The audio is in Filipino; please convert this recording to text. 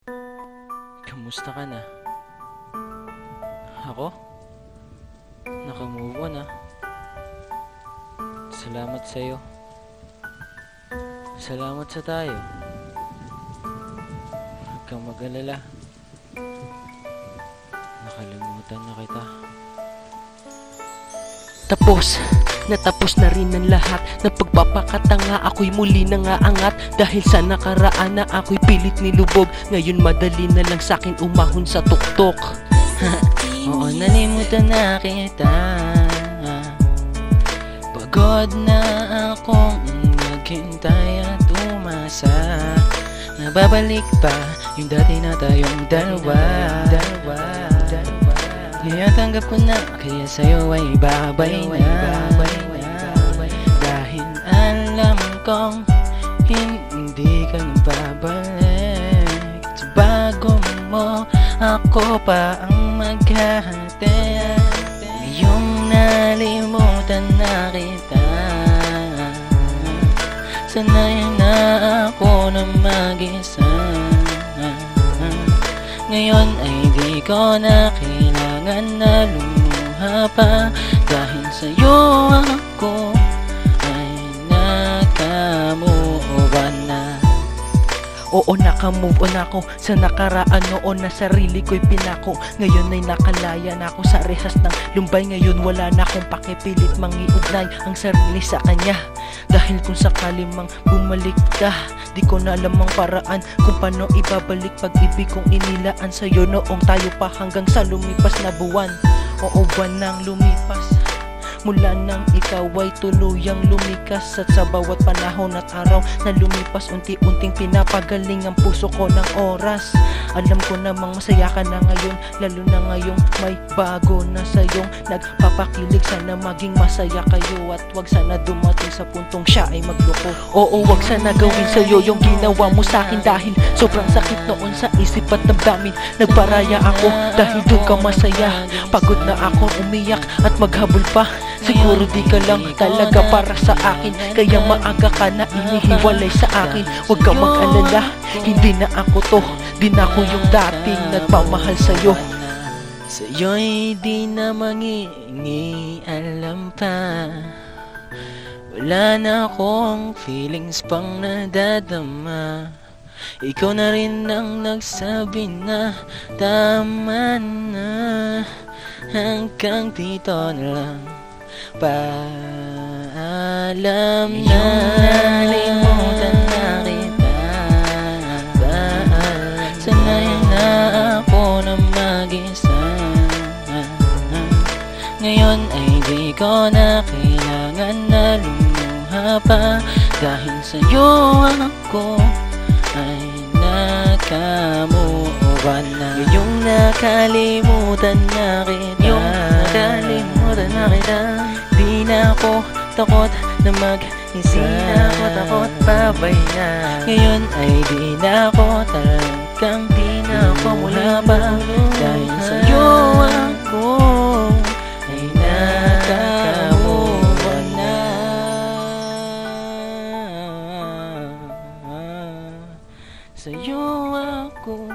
Kamusta ka na? Ako? Nakamove on ah. Salamat sa'yo. Salamat sa tayo. Huwag kang mag-alala. Nakalimutan na kita. Natapos na rin ang lahat ng pagpapakatanga. Ako'y muli na nga angat dahil sa nakaraan na ako'y pilit nilubog. Ngayon madali na lang sa'kin umahon sa tuktok. Oo, nalimutan na kita. Pagod na akong maghintay at umasa. Nababalik pa yung dati na tayong dalawa. Ngayon tanggap ko na, kaya sa'yo ay babay na. Dahil alam kong hindi ka babalik. Sa bago mo, ako pa ang maghahati. Ngayong nalimutan na kita. Sanay na ako na mag-isa. Ngayon ay di ko na kailangan na lumuha pa. Dahil sa'yo ako ay nakamuuban na. Oo, nakamove on ako sa nakaraan noon na sarili ko'y pinako. Ngayon ay nakalaya na ako sa rehas ng lumbay. Ngayon wala na akong pakipilit mangiugnay ang sarili sa kanya. Dahil kung sakali mang bumalik ka, di ko na alam ang paraan kung paano ibabalik pag-ibig kong inilaan sa'yo noong tayo pa hanggang sa lumipas na buwan. Oo, buwan nang lumipas mula nang ikaw ay tuluyang lumikas. At sa bawat panahon at araw na lumipas, unti-unting pinapagaling ang puso ko ng oras. Alam ko namang masaya ka na ngayon, lalo na ngayong may bago na sa'yong nagpapakilig. Sana maging masaya kayo at wag sana dumating sa puntong siya ay magloko. Oo, wag sana gawin sa'yo yung ginawa mo sa'kin. Dahil sobrang sakit noon sa isip at damdamin. Nagparaya ako dahil dun ka masaya. Pagod na akong umiyak at maghabol pa. Siguro di ka lang talaga para sa akin, kaya maaga ka na inihiwalay sa akin. Huwag kang mag-alala, hindi na ako to. Di na ako yung dating nagpamahal sa'yo. Sa'yo'y di na mangingi-alam pa. Wala na akong feelings pang nadadama. Ikaw na rin ang nagsabi na tama na. Hanggang dito na lang, paalam na. Nalimutan na kita. Sanay na ako na mag-isa. Ngayon ay di ko na kailangan na lumuha pa. Dahil sa'yo ako ay nakamuuban na. Ngayong nakalimutan na kita. Nakalimutan na kita. Di na ako takot na mag-isa. Di na ako takot babay na. Ngayon ay di na ako talagang di na ako mula pa. Dahil sa'yo ako ay nakamuuban na. Sa'yo ako